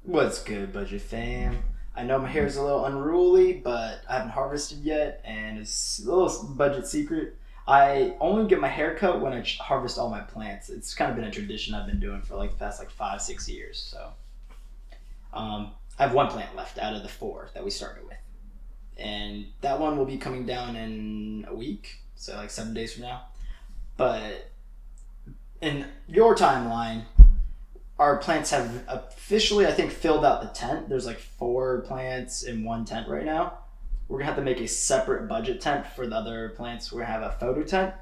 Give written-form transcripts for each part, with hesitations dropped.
What's good, budget fam? I know my hair is a little unruly, but I haven't harvested yet, and it's a little budget secret. I only get my hair cut when I harvest all my plants. It's kind of been a tradition I've been doing for like the past like 5, 6 years. So I have one plant left out of the four that we started with, and that one will be coming down in a week, so like 7 days from now. But in your timeline, our plants have officially, I think, filled out the tent. There's like 4 plants in one tent right now. We're gonna have to make a separate budget tent for the other plants. We're gonna have a photo tent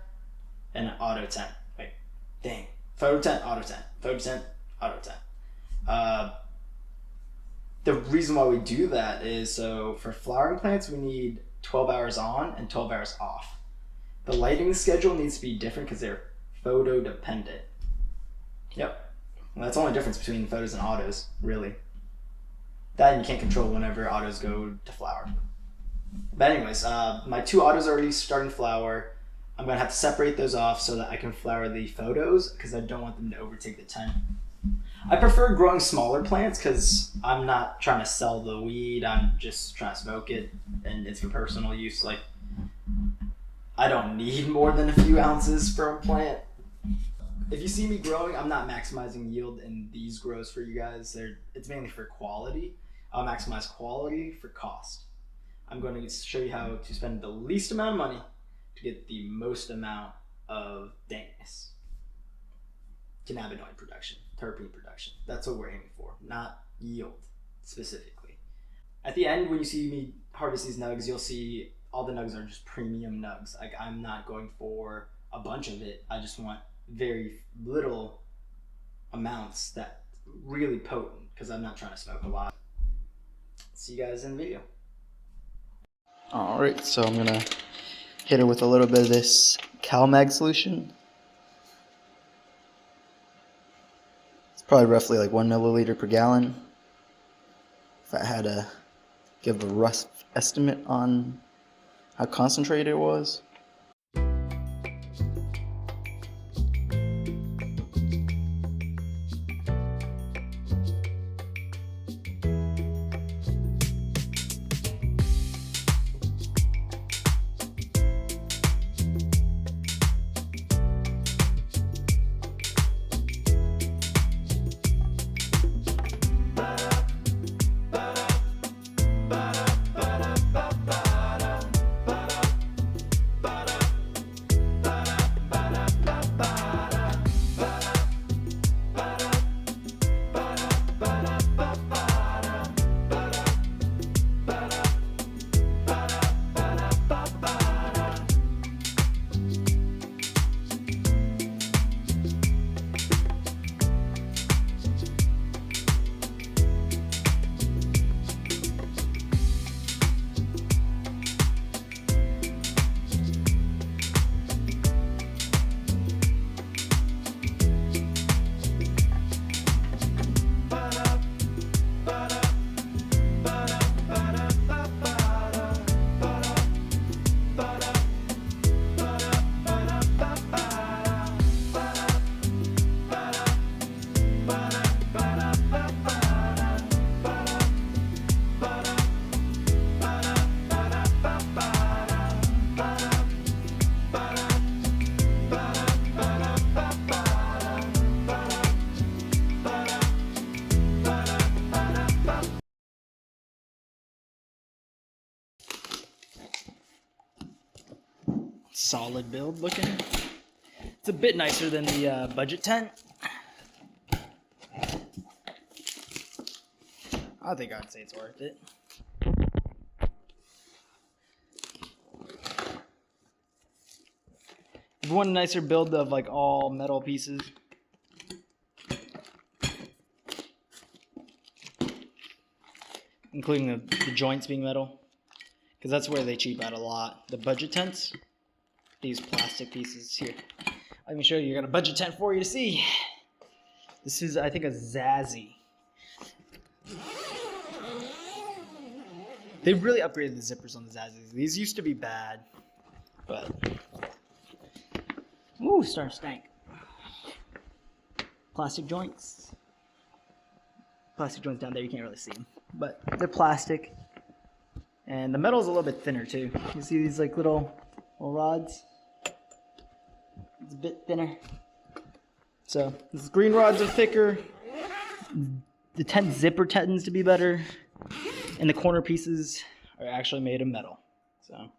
and an auto tent. Wait, dang. Photo tent, auto tent. Photo tent, auto tent. Uh, the reason why we do that is so for flowering plants, we need 12 hours on and 12 hours off. The lighting schedule needs to be different because they're photo dependent. Yep. Well, that's the only difference between photos and autos, really. That and you can't control whenever autos go to flower. But anyways, my 2 autos are already starting to flower. I'm going to have to separate those off so that I can flower the photos because I don't want them to overtake the tent. I prefer growing smaller plants because I'm not trying to sell the weed. I'm just trying to smoke it, and it's for personal use. Like, I don't need more than a few ounces from a plant. If you see me growing, I'm not maximizing yield in these grows for you guys. It's mainly for quality. I'll maximize quality for cost. I'm going to show you how to spend the least amount of money to get the most amount of dankness. Cannabinoid production, terpene production. That's what we're aiming for, not yield specifically. At the end, when you see me harvest these nugs, you'll see all the nugs are just premium nugs. Like, I'm not going for a bunch of it. I just want very little amounts that really potent because I'm not trying to smoke a lot. See you guys in the video. Alright, so I'm gonna hit it with a little bit of this CalMag solution. It's probably roughly like 1 milliliter per gallon. If I had to give a rough estimate on how concentrated it was. Solid build looking. It's a bit nicer than the budget tent. I think I'd say it's worth it. If you want a nicer build of like all metal pieces, including the joints being metal, because that's where they cheap out a lot. The budget tents, these plastic pieces here. Let me show you. I got a budget tent for you to see. This is, I think, a Zazzy. They really upgraded the zippers on the Zazzys. These used to be bad, but ooh, starting to stank. Plastic joints. plastic joints down there, you can't really see them. But they're plastic. And the metal's a little bit thinner too. You see these like little rods? It's a bit thinner. So these green rods are thicker. The tent zipper tends to be better. And the corner pieces are actually made of metal. So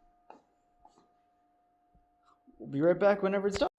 we'll be right back whenever it's done.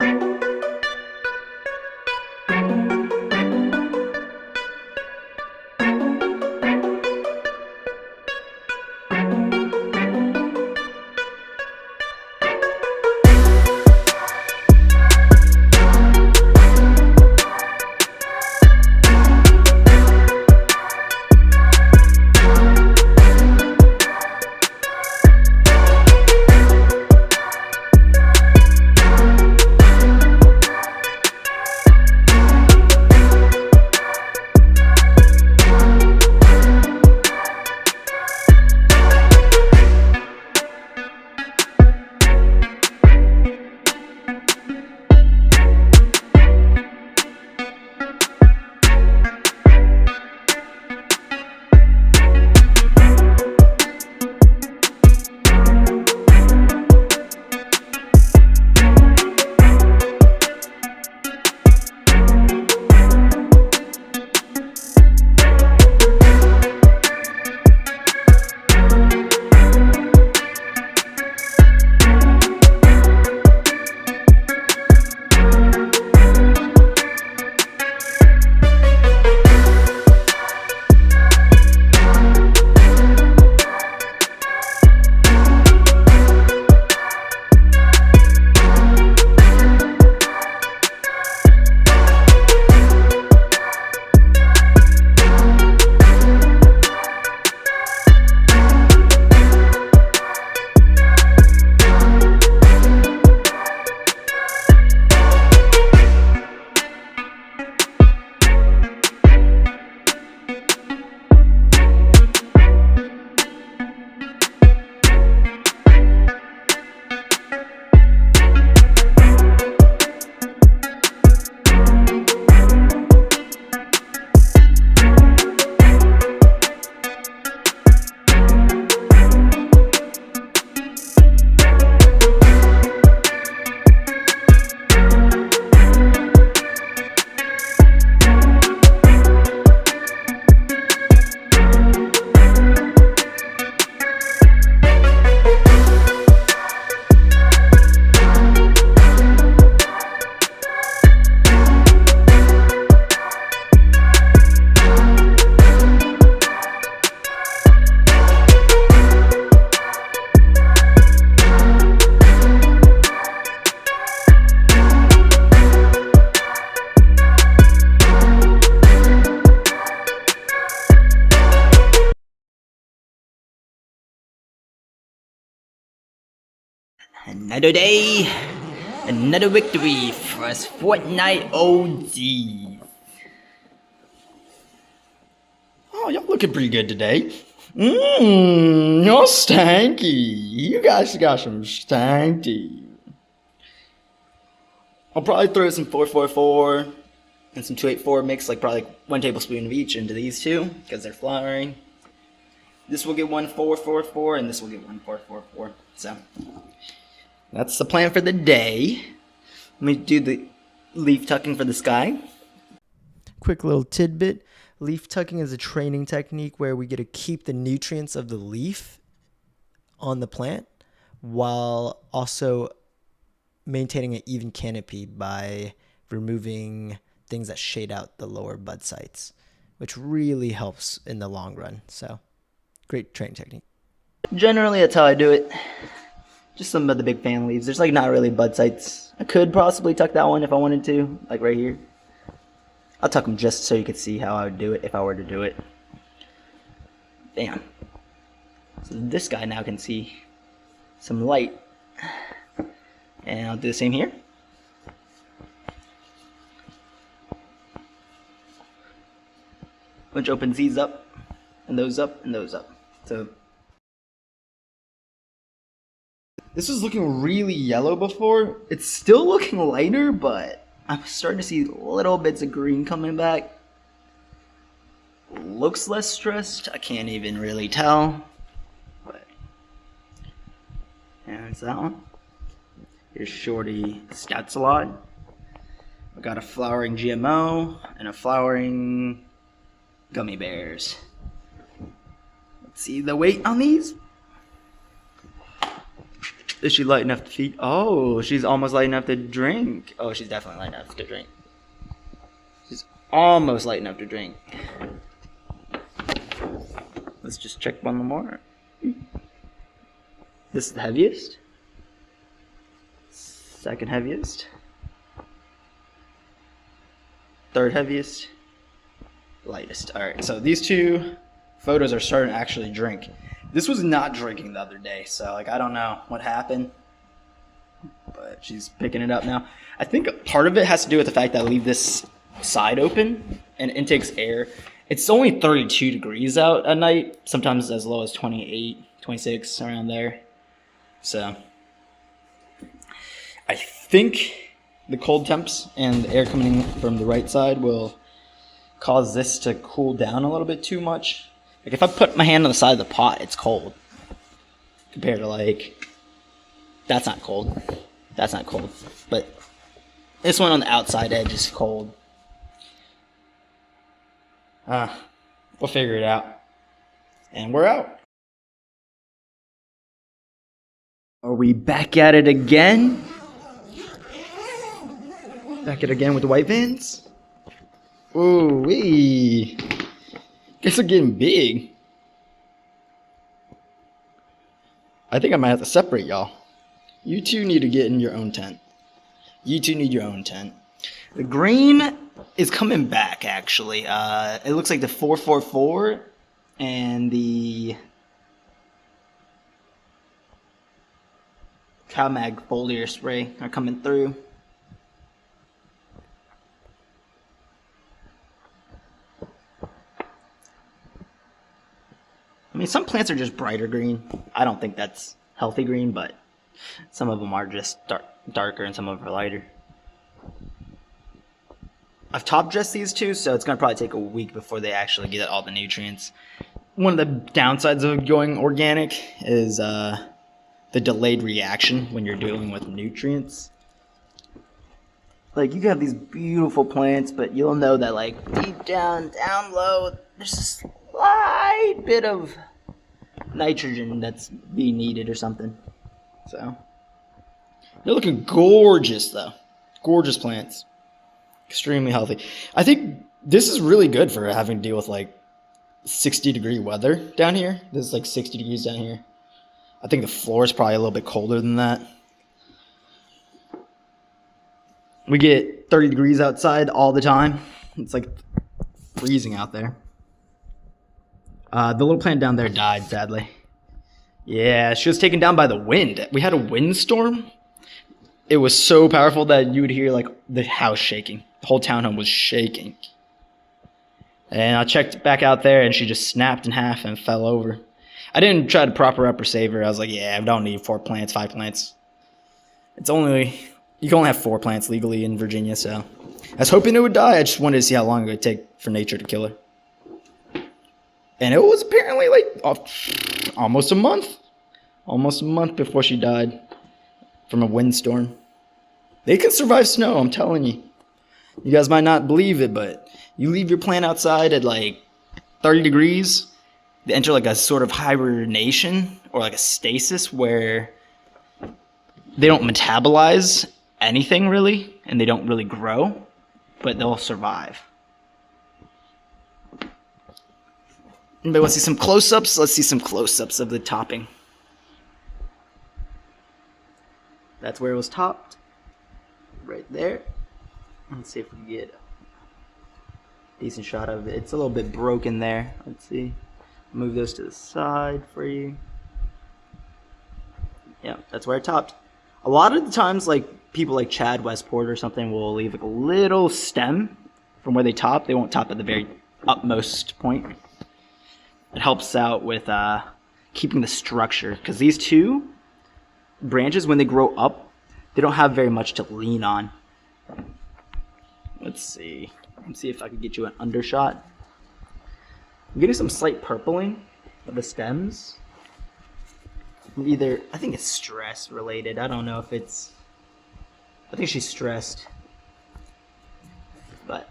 Another day, another victory for us Fortnite OGs. Oh, y'all looking pretty good today. You're stanky. You guys got some stanky. I'll probably throw some 444 and some 284 mix, like probably 1 tablespoon of each into these two, because they're flowering. This will get 1 444 and this will get 1 444. So that's the plan for the day. Let me do the leaf tucking for the sky. Quick little tidbit. Leaf tucking is a training technique where we get to keep the nutrients of the leaf on the plant while also maintaining an even canopy by removing things that shade out the lower bud sites, which really helps in the long run. So great training technique. Generally, that's how I do it. Just some of the big fan leaves. There's like not really bud sites. I could possibly tuck that one if I wanted to, like right here. I'll tuck them just so you could see how I would do it if I were to do it. Bam. So this guy now can see some light. And I'll do the same here. Which opens these up, and those up, and those up. So this was looking really yellow before. It's still looking lighter, but I'm starting to see little bits of green coming back. looks less stressed. I can't even really tell. But there's that one. Here's Shorty Scouts a lot. We got a flowering GMO and a flowering gummy bears. Let's see the weight on these. Is she light enough to feed? Oh, she's almost light enough to drink. Oh, she's definitely light enough to drink. She's almost light enough to drink. Let's just check one more. This is the heaviest. Second heaviest. Third heaviest. Lightest. Alright, so these two photos are starting to actually drink. This was not drinking the other day, so like I don't know what happened. But she's picking it up now. I think part of it has to do with the fact that I leave this side open and it intakes air. It's only 32 degrees out at night, sometimes as low as 28, 26, around there. So I think the cold temps and the air coming in from the right side will cause this to cool down a little bit too much. Like if I put my hand on the side of the pot, it's cold. Compared to like, that's not cold. That's not cold. But this one on the outside edge is cold. We'll figure it out. And we're out. Are we back at it again? Back at it again with the white vans? Ooh wee. Guess they're getting big. I think I might have to separate y'all. You two need to get in your own tent. You two need your own tent. The green is coming back, actually. It looks like the 444 and the CalMag foliar spray are coming through. I mean, some plants are just brighter green. I don't think that's healthy green, but some of them are just darker and some of them are lighter. I've top dressed these two, so it's going to probably take a week before they actually get all the nutrients. One of the downsides of going organic is the delayed reaction when you're dealing with nutrients. Like, you can have these beautiful plants, but you'll know that, like, deep down low, there's a slight bit of nitrogen that's being needed or something. So, they're looking gorgeous, though. Gorgeous plants. Extremely healthy. I think this is really good for having to deal with, like, 60-degree weather down here. This is, like, 60 degrees down here. I think the floor is probably a little bit colder than that. We get 30 degrees outside all the time. It's like freezing out there. The little plant down there died, sadly. Yeah, she was taken down by the wind. We had a windstorm. It was so powerful that you would hear like the house shaking. The whole townhome was shaking. And I checked back out there and she just snapped in half and fell over. I didn't try to prop her up or save her. I was like, yeah, I don't need 4 plants, 5 plants. It's only... You can only have 4 plants legally in Virginia, so I was hoping it would die. I just wanted to see how long it would take for nature to kill her. And it was apparently like almost a month. Almost a month before she died from a windstorm. They can survive snow, I'm telling you. You guys might not believe it, but you leave your plant outside at like 30 degrees, they enter like a sort of hibernation or like a stasis where they don't metabolize anything really, and they don't really grow, but they'll survive. Anybody want to see some close-ups? Let's see some close-ups of the topping. That's where it was topped. Right there. Let's see if we can get a decent shot of it. It's a little bit broken there. Let's see. Move those to the side for you. Yeah, that's where it topped. A lot of the times, like, people like Chad Westport or something will leave like a little stem from where they top. They won't top at the very utmost point. It helps out with keeping the structure, because these two branches, when they grow up, they don't have very much to lean on. Let's see if I can get you an undershot. I'm getting some slight purpling of the stems. Either, I think it's stress related. I don't know if it's, I think she's stressed. But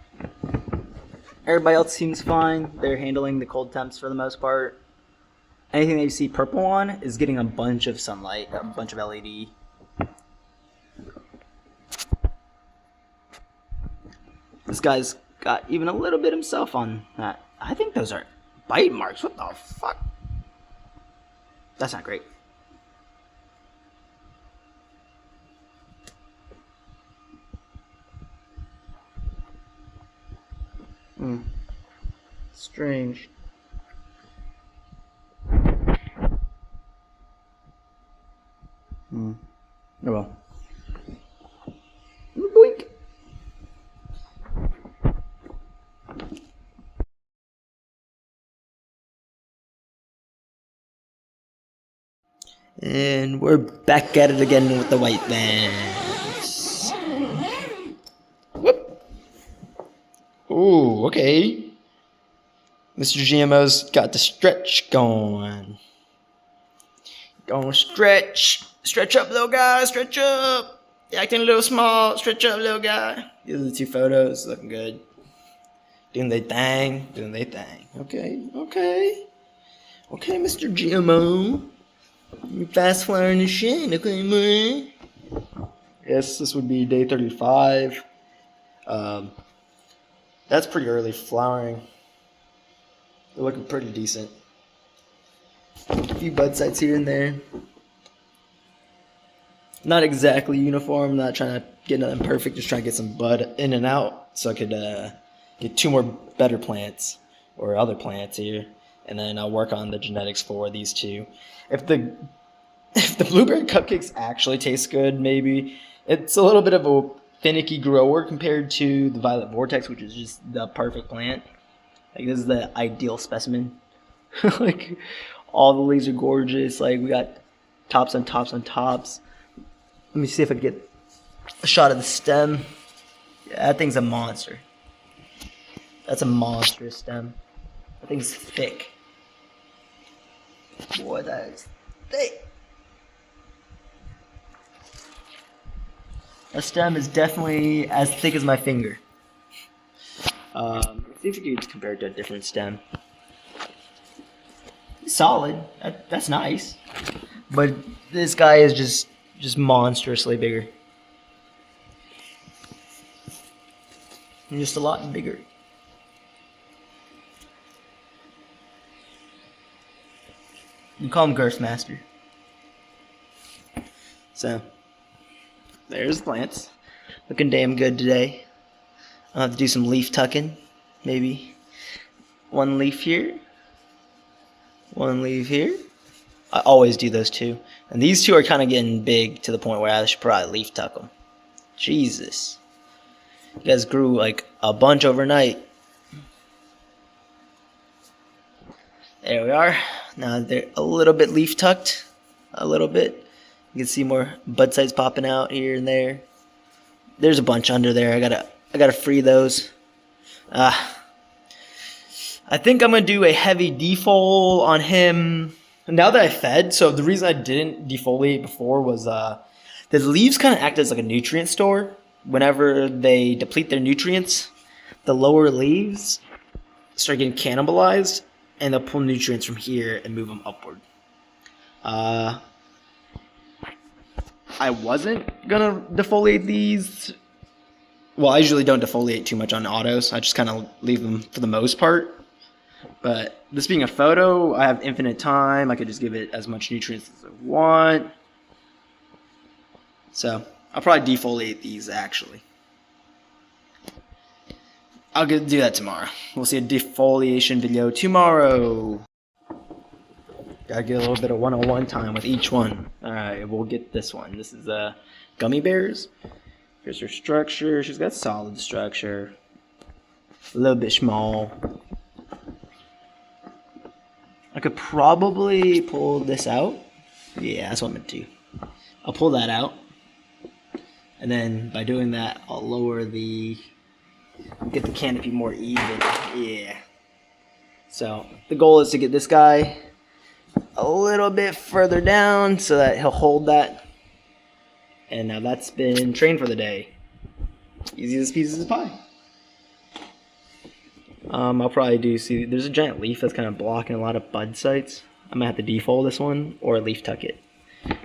everybody else seems fine. They're handling the cold temps for the most part. Anything that you see purple on is getting a bunch of sunlight, a bunch of LED. This guy's got even a little bit himself on that. I think those are bite marks. What the fuck? That's not great. Strange. Oh well. Boink. And we're back at it again with the white vans. Whoop. Ooh, okay. Mr. GMO's got the stretch going. Gonna stretch. Stretch up, little guy. Stretch up. You're acting a little small. Stretch up, little guy. These are the two photos. Looking good. Doing their thing. Doing their thing. Okay. Okay. Okay, Mr. GMO. You're fast flowering the shit. Okay, man. Yes, this would be day 35. That's pretty early flowering. They're looking pretty decent. A few bud sites here and there. Not exactly uniform. Not trying to get nothing perfect. Just trying to get some bud in and out so I could get two more better plants or other plants here, and then I'll work on the genetics for these two. If the blueberry cupcakes actually taste good, maybe it's a little bit of a finicky grower compared to the violet vortex, which is just the perfect plant. Like, this is the ideal specimen. Like, all the leaves are gorgeous. Like, we got tops on tops on tops. Let me see if I can get a shot of the stem. Yeah, that thing's a monster. That's a monstrous stem. That thing's thick. Boy, that is thick. That stem is definitely as thick as my finger. Let's see if we can compare it to a different stem. Solid. That's nice. But this guy is just monstrously bigger. And just a lot bigger. You call him Girthmaster. So, there's the plants. Looking damn good today. I'll have to do some leaf tucking. Maybe one leaf here. One leaf here. I always do those two. And these two are kind of getting big to the point where I should probably leaf tuck them. Jesus. You guys grew like a bunch overnight. There we are. Now they're a little bit leaf tucked. A little bit. You can see more bud sites popping out here and there. There's a bunch under there. I gotta free those. I think I'm gonna do a heavy defol on him now that I fed. So the reason I didn't defoliate before was the leaves kind of act as like a nutrient store. Whenever they deplete their nutrients, the lower leaves start getting cannibalized, and they'll pull nutrients from here and move them upward. I wasn't gonna defoliate these. Well, I usually don't defoliate too much on autos. I just kind of leave them for the most part. But this being a photo, I have infinite time. I could just give it as much nutrients as I want. So I'll probably defoliate these actually. I'll do that tomorrow. We'll see a defoliation video tomorrow. Gotta get a little bit of one-on-one time with each one. Alright, we'll get this one. This is gummy bears. Here's her structure. She's got solid structure. A little bit small. I could probably pull this out. Yeah, that's what I'm gonna do. I'll pull that out. And then by doing that, I'll lower get the canopy more even. Yeah. So the goal is to get this guy a little bit further down so that he'll hold that. And now that's been trained for the day. Easy as pieces of pie. I'll probably do, see, there's a giant leaf that's kind of blocking a lot of bud sites. I'm gonna have to defold this one or leaf tuck it.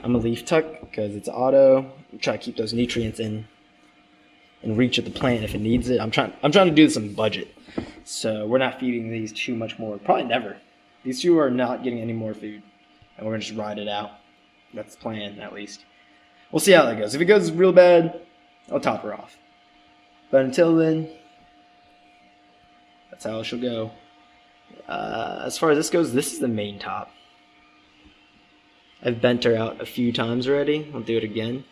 I'm gonna leaf tuck because it's auto. Try to keep those nutrients in reach of the plant if it needs it. I'm trying to do this on budget, so we're not feeding these too much more. Probably never. These two are not getting any more food, and we're gonna just ride it out. That's the plan, at least. We'll see how that goes. If it goes real bad, I'll top her off. But until then, that's how it shall go. As far as this goes, this is the main top. I've bent her out a few times already. I'll do it again.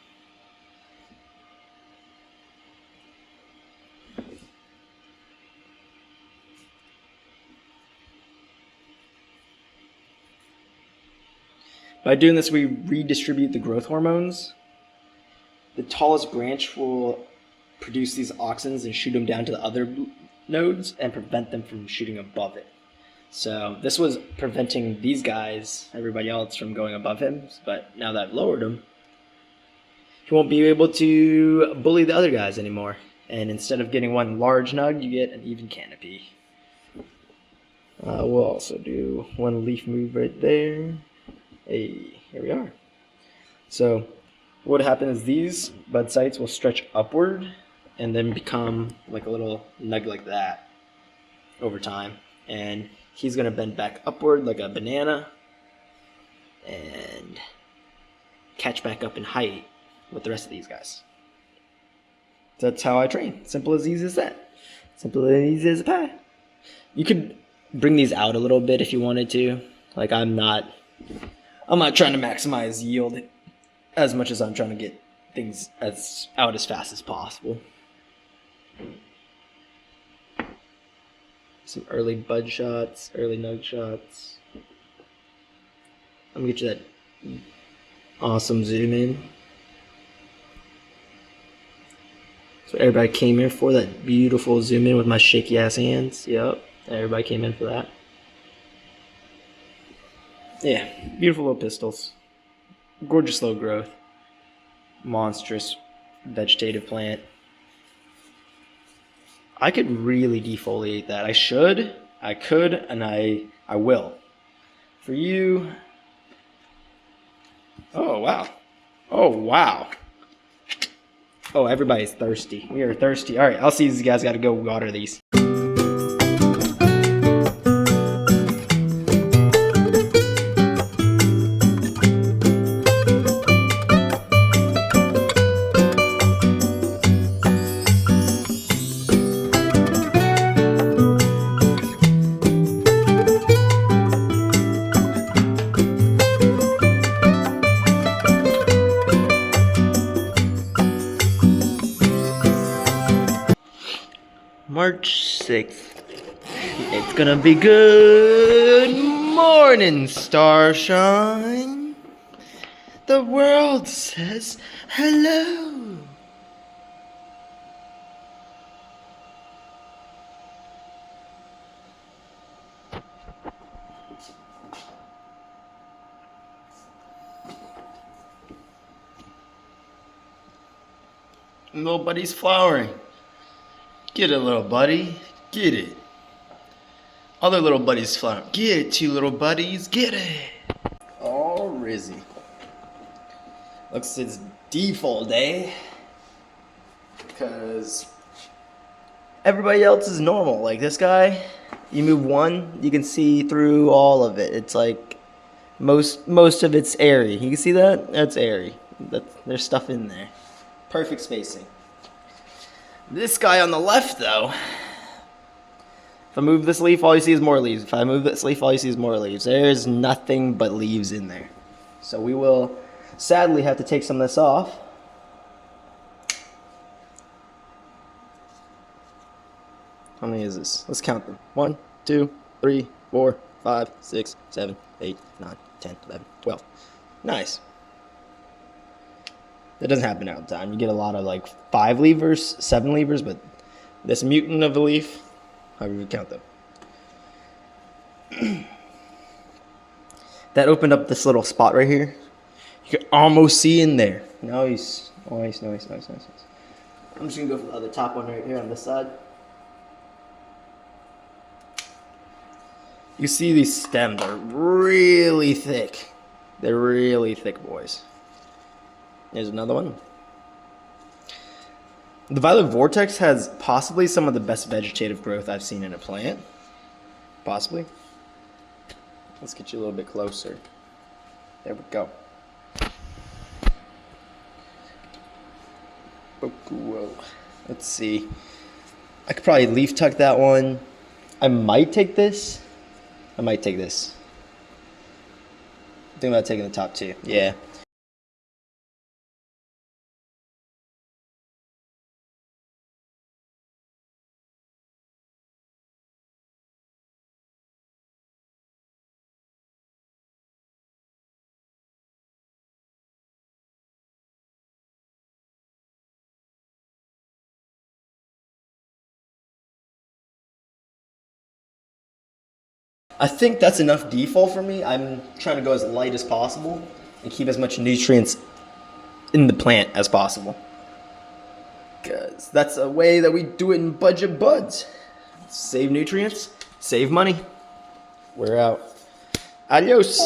By doing this, we redistribute the growth hormones. The tallest branch will produce these auxins and shoot them down to the other nodes and prevent them from shooting above it. So this was preventing these guys, everybody else, from going above him. But now that I've lowered him, he won't be able to bully the other guys anymore. And instead of getting one large nug, you get an even canopy. We'll also do one leaf move right there. Hey, here we are. So what happens is these bud sites will stretch upward and then become like a little nug like that over time. And he's going to bend back upward like a banana and catch back up in height with the rest of these guys. That's how I train. Simple as easy as that. Simple as easy as a pie. You could bring these out a little bit if you wanted to. Like I'm not trying to maximize yield as much as I'm trying to get things out as fast as possible. Some early bud shots, early nug shots. I'm gonna get you that awesome zoom in. So everybody came here for that beautiful zoom in with my shaky ass hands. Yep, everybody came in for that. Yeah, beautiful little pistils. Gorgeous low growth. Monstrous vegetative plant. I could really defoliate that. I could, and I will. For you. Oh, wow. Oh, wow. Oh, everybody's thirsty. We are thirsty. All right, I'll see these guys got to go water these. March 6th. It's gonna be good morning, Starshine. The world says hello. Little buddy's flowering. Get it, little buddy. Get it. Other little buddies flowering. Get it, two little buddies. Get it. All rizzy. Looks it's default day. Because everybody else is normal. Like this guy, you move one, you can see through all of it. It's like most of it's airy. You can see that? That's airy. There's stuff in there. Perfect spacing. This guy on the left, though, if I move this leaf, all you see is more leaves. If I move this leaf, all you see is more leaves. There's nothing but leaves in there. So we will sadly have to take some of this off. How many is this? Let's count them. 1, 2, 3, 4, 5, 6, 7, 8, 9, 10, 11, 12. Nice. That doesn't happen all the time. You get a lot of like 5 levers, 7 levers, but this mutant of a leaf, however you count them. That opened up this little spot right here. You can almost see in there. Nice. I'm just gonna go for the other top one right here on this side. You see these stems are really thick. They're really thick, boys. There's another one. The Violet Vortex has possibly some of the best vegetative growth I've seen in a plant. Possibly. Let's get you a little bit closer. There we go. Whoa. Let's see. I could probably leaf tuck that one. I might take this. I might take this. I'm thinking about taking the top two. Yeah. I think that's enough default for me. I'm trying to go as light as possible and keep as much nutrients in the plant as possible. Because that's a way that we do it in Budget Buds. Save nutrients, save money. We're out. Adios.